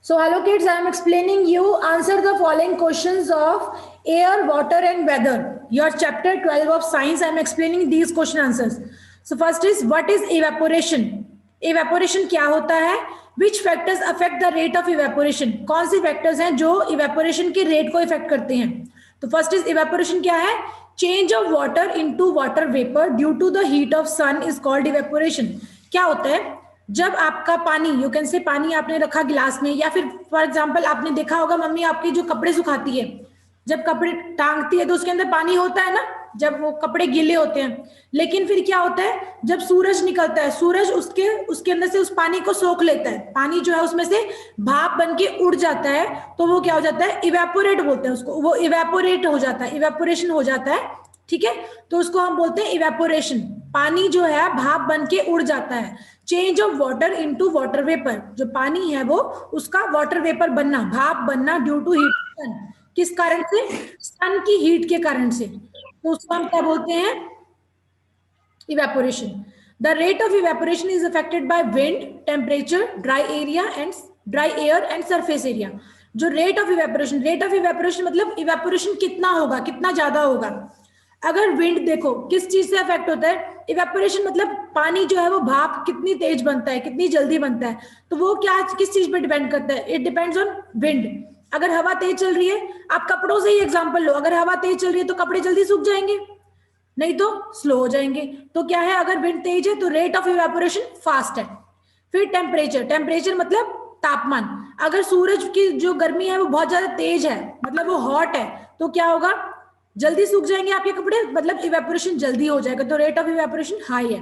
So hello kids, I am explaining you answer the following questions of air, water and weather. Your chapter 12 of science, I am explaining these question answers. So first is what is evaporation? Evaporation क्या होता है? Which factors affect the rate of evaporation? कौन सी factors हैं जो evaporation के rate को affect करते हैं? तो first is evaporation क्या है? Change of water into water vapor due to the heat of sun is called evaporation. क्या होता है? जब आपका पानी, यू कैन से पानी आपने रखा गिलास में, या फिर फॉर एग्जांपल आपने देखा होगा मम्मी आपकी जो कपड़े सुखाती है, जब कपड़े टांगती है तो उसके अंदर पानी होता है ना, जब वो कपड़े गीले होते हैं। लेकिन फिर क्या होता है, जब सूरज निकलता है, सूरज उसके उसके अंदर से उस पानी को सोख लेता है, पानी जो है उसमें से भाप बन के उड़ जाता है, तो वो क्या हो जाता है, इवेपोरेट बोलते हैं उसको, वो इवेपोरेट हो जाता है, इवेपोरेशन हो जाता है। ठीक है, तो उसको हम बोलते हैं इवेपोरेशन। पानी जो है भाप बन के उड़ जाता है। Change of water into water vapour, जो पानी है वो उसका वाटर वेपर बनना, भाप बनना ड्यू टू हीट सन। किस कारण से? सन की हीट के कारण से। तो उसको हम क्या बोलते हैं? Evaporation. The rate of evaporation is affected by wind, temperature, dry air and surface area. जो रेट ऑफ इवेपोरेशन मतलब इवेपोरेशन कितना होगा, कितना ज्यादा होगा। अगर विंड देखो किस चीज से अफेक्ट होता है, इवेपोरेशन मतलब पानी जो है वो भाप कितनी तेज बनता है, कितनी जल्दी बनता है, तो वो क्या किस चीज पे डिपेंड करता है? It depends on wind. अगर हवा तेज चल रही है, आप कपड़ों से ही एग्जांपल लो, अगर हवा तेज चल रही है तो कपड़े जल्दी सूख जाएंगे, नहीं तो स्लो हो जाएंगे। तो क्या है, अगर विंड तेज है तो रेट ऑफ इवेपोरेशन फास्ट है। फिर टेम्परेचर मतलब तापमान। अगर सूरज की जो गर्मी है वो बहुत ज्यादा तेज है, मतलब वो हॉट है, तो क्या होगा, जल्दी सूख जाएंगे आपके कपड़े, मतलब इवेपोरेशन जल्दी हो जाएगा, तो रेट ऑफ इवेपोरेशन हाई है।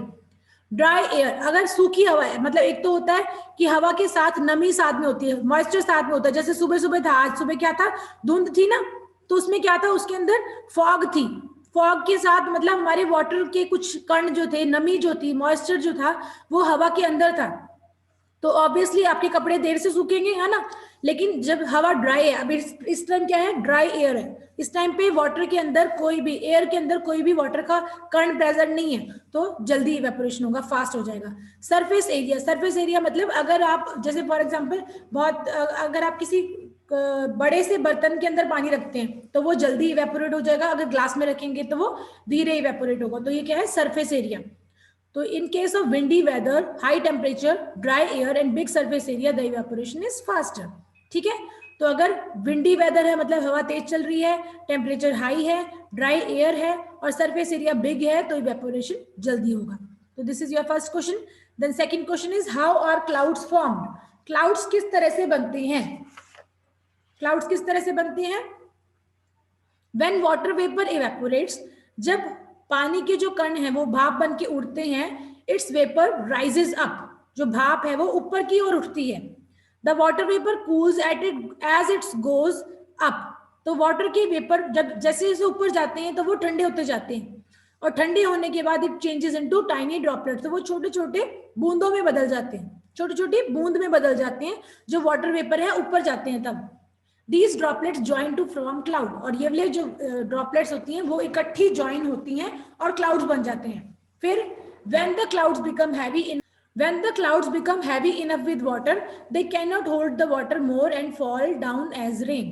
ड्राई एयर, अगर सूखी हवा है, मतलब एक तो होता है कि हवा के साथ नमी साथ में होती है, मॉइस्चर साथ में होता है, जैसे सुबह सुबह था, आज सुबह क्या था, धुंध थी ना, तो उसमें क्या था, उसके अंदर फॉग थी। फॉग के साथ मतलब हमारे वाटर के कुछ कण जो थे, नमी जो थी, मॉइस्चर जो था वो हवा के अंदर था, तो ऑब्वियसली आपके कपड़े देर से सूखेंगे, है ना। लेकिन जब हवा ड्राई है, अभी इस टाइम क्या है, ड्राई एयर है, इस टाइम पे वाटर के अंदर कोई भी, एयर के अंदर कोई भी वाटर का कण प्रेजेंट नहीं है, तो जल्दी इवेपोरेशन होगा, फास्ट हो जाएगा। सरफेस एरिया मतलब अगर आप जैसे फॉर एग्जांपल बहुत अगर आप किसी बड़े से बर्तन के अंदर पानी रखते हैं तो वो जल्दी इवेपोरेट हो जाएगा, अगर ग्लास में रखेंगे तो वो धीरे इवेपोरेट होगा, तो ये क्या है, सरफेस एरिया। तो in case of windy weather, high temperature, dry air and big surface area, the evaporation is faster. ठीक है, तो अगर विंडी वेदर है मतलब हवा तेज चल रही है, टेम्परेचर हाई है, ड्राई एयर है और सरफेस एरिया बिग है, तो इवेपोरेशन जल्दी होगा। तो this is your first question. Then second question is how are clouds formed? Clouds किस तरह से बनते हैं? क्लाउड्स किस तरह से बनते हैं? व्हेन वाटर वेपर इवेपोरेट्स, जब पानी के जो कण हैं वो भाप बन के उड़ते हैं, इट्स वेपर राइजेस अप, जो भाप है वो ऊपर की ओर उठती है। The water vapour cools at it as it's goes up, तो वाटर के वेपर जब जैसे जैसे ऊपर जाते हैं तो वो ठंडे होते जाते हैं, और ठंडे होने के बाद it changes into tiny droplets, तो वो छोटे छोटे बूंदों में बदल जाते हैं, छोटी छोटी बूंद में बदल जाते हैं, जो वाटर वेपर है ऊपर जाते हैं तब। These droplets join to form cloud, और ये वाले जो ड्रॉपलेट्स होती हैं वो इकट्ठी ज्वाइन होती हैं और क्लाउड्स बन जाते हैं। फिर when the clouds become heavy enough with water, they cannot hold the water more and fall down as rain.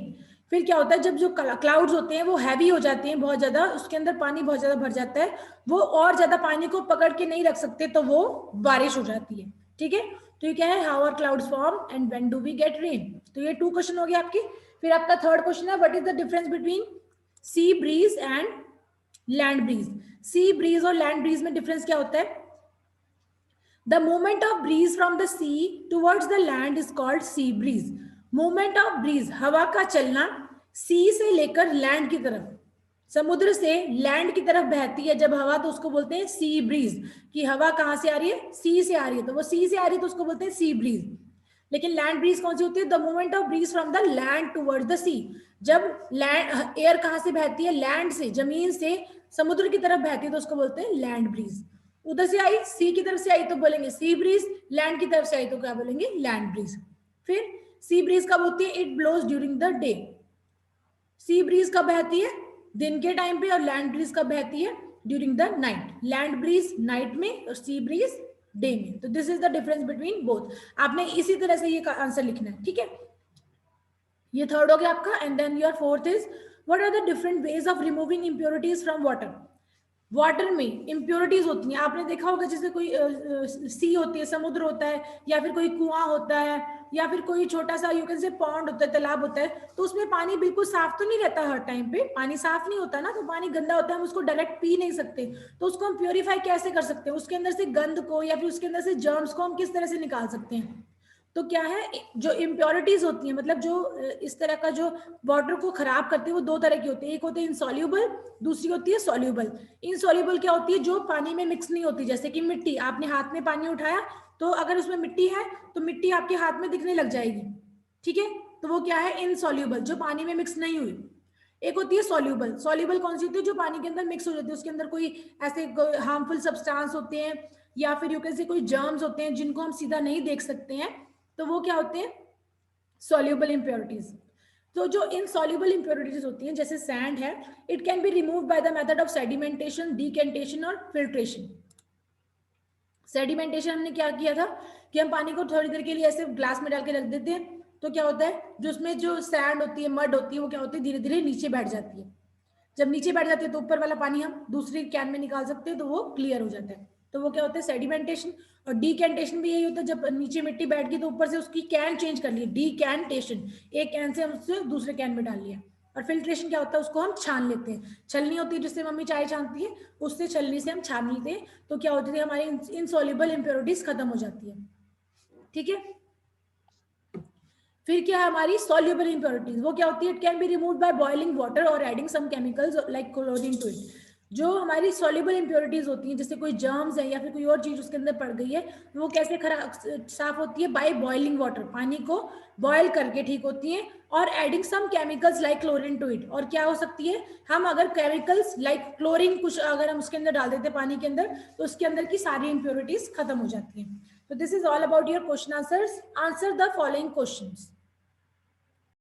फिर क्या होता है, जब जो क्लाउड्स होते हैं वो हैवी हो जाते हैं बहुत ज्यादा, उसके अंदर पानी बहुत ज्यादा भर जाता है, वो और ज्यादा पानी को पकड़ के नहीं रख सकते, तो वो बारिश हो जाती है। ठीक है, तो ये क्या है, how are clouds form and when do we get rain. तो ये 2 क्वेश्चन हो गए आपके। फिर आपका थर्ड क्वेश्चन है, what is the difference between sea breeze and land breeze? Sea breeze और लैंड ब्रीज में डिफरेंस क्या होता है? The movement of breeze from the sea towards the land is called sea breeze. Movement of breeze, हवा का चलना सी से लेकर लैंड की तरफ, समुद्र से लैंड की तरफ बहती है जब हवा, तो उसको बोलते हैं सी ब्रीज। कि हवा कहां से आ रही है, सी से आ रही है, तो वो सी से आ रही है तो उसको बोलते हैं सी ब्रीज। लेकिन लैंड ब्रीज कौन सी होती है? The movement of breeze from the land towards the sea, जब लैंड एयर कहां से बहती है, लैंड से, जमीन से समुद्र की तरफ बहती है, तो उसको बोलते हैं लैंड ब्रीज। उधर से आई, सी की तरफ से आई तो बोलेंगे सी ब्रीज, लैंड की तरफ से आई तो क्या बोलेंगे, लैंड ब्रीज। फिर सी ब्रीज कब होती है? It blows during the day. Sea breeze कब बहती है? दिन के टाइम पे, और लैंड ब्रीज कब बहती है? During the night. Land breeze night में और सी ब्रीज डे में। तो this is the difference between both. आपने इसी तरह से ये आंसर लिखना है, ठीक है। ये थर्ड हो गया आपका। And then your fourth is what are the different ways of removing impurities from water. Water में इम्प्योरिटीज होती हैं, आपने देखा होगा जैसे कोई सी होती है, समुद्र होता है, या फिर कोई कुआं होता है, या फिर कोई छोटा सा यू कैन से पॉन्ड होता है, तालाब होता है, तो उसमें पानी बिल्कुल साफ तो नहीं रहता, हर टाइम पे पानी साफ नहीं होता ना, तो पानी गंदा होता है, हम उसको डायरेक्ट पी नहीं सकते। तो उसको हम प्योरीफाई कैसे कर सकते हैं, उसके अंदर से गंद को या फिर उसके अंदर से जर्म्स को हम किस तरह से निकाल सकते हैं। तो क्या है, जो इम्प्योरिटीज होती हैं, मतलब जो इस तरह का जो वाटर को खराब करती है, वो दो तरह की होती है। एक होती है इनसॉल्यूबल, दूसरी होती है सॉल्यूबल। इनसॉल्यूबल क्या होती है, जो पानी में मिक्स नहीं होती, जैसे कि मिट्टी, आपने हाथ में पानी उठाया तो अगर उसमें मिट्टी है तो मिट्टी आपके हाथ में दिखने लग जाएगी, ठीक है, तो वो क्या है, इनसॉल्यूबल, जो पानी में मिक्स नहीं हुई। एक होती है सॉल्यूबल। सॉल्यूबल कौन सी होती है, जो पानी के अंदर मिक्स हो जाती है, उसके अंदर कोई ऐसे हार्मफुल सब्सटेंस होते हैं, या फिर यू कैन से कोई जर्म्स होते हैं जिनको हम सीधा नहीं देख सकते हैं, तो वो क्या होते हैं, सॉल्यूबल इम्प्योरिटीज। तो जो इनसॉल्यूबल इम्प्योरिटीज होती हैं, जैसे सैंड है, it can be remove by the method of sedimentation, decantation और फिल्ट्रेशन। सेडिमेंटेशन हमने क्या किया था कि हम पानी को थोड़ी देर के लिए ऐसे ग्लास में डाल के रख देते हैं, तो क्या होता है, जो उसमें जो सैंड होती है, मड होती है, वो क्या होती है, धीरे धीरे नीचे बैठ जाती है। जब नीचे बैठ जाती है तो ऊपर वाला पानी हम दूसरी कैन में निकाल सकते हैं, तो वो क्लियर हो जाता है। तो वो क्या होता है, सेडिमेंटेशन। और डीकेंटेशन भी यही होता है, जब नीचे मिट्टी बैठ गई तो ऊपर से उसकी कैन चेंज कर ली, डीकेंटेशन, एक कैन से हम उससे दूसरे कैन में डाल लिया। और फिल्ट्रेशन क्या होता है, उसको हम छान लेते हैं, छलनी होती है जिससे मम्मी चाय छानती है, उससे छलनी से हम छान लेते हैं, तो क्या होती है, हमारी इनसॉल्युबल इम्प्योरिटीज खत्म हो जाती है, ठीक है। फिर क्या है हमारी सॉल्युबल इम्प्योरिटीज, वो क्या होती है, it can be remove by boiling water और adding some chemicals like chlorine to it. जो हमारी सॉल्युबल इम्प्योरिटीज होती हैं, जैसे कोई जर्म्स है या फिर कोई और चीज उसके अंदर पड़ गई है, वो कैसे खराब साफ होती है, बाय बॉइलिंग वाटर, पानी को बॉयल करके ठीक होती है, और adding some chemicals like chlorine to it. और क्या हो सकती है, हम अगर केमिकल्स लाइक क्लोरीन कुछ अगर हम उसके अंदर डाल देते हैं पानी के अंदर, तो उसके अंदर की सारी इम्प्योरिटीज खत्म हो जाती हैं। तो this is all about your question answers. Answer the following questions.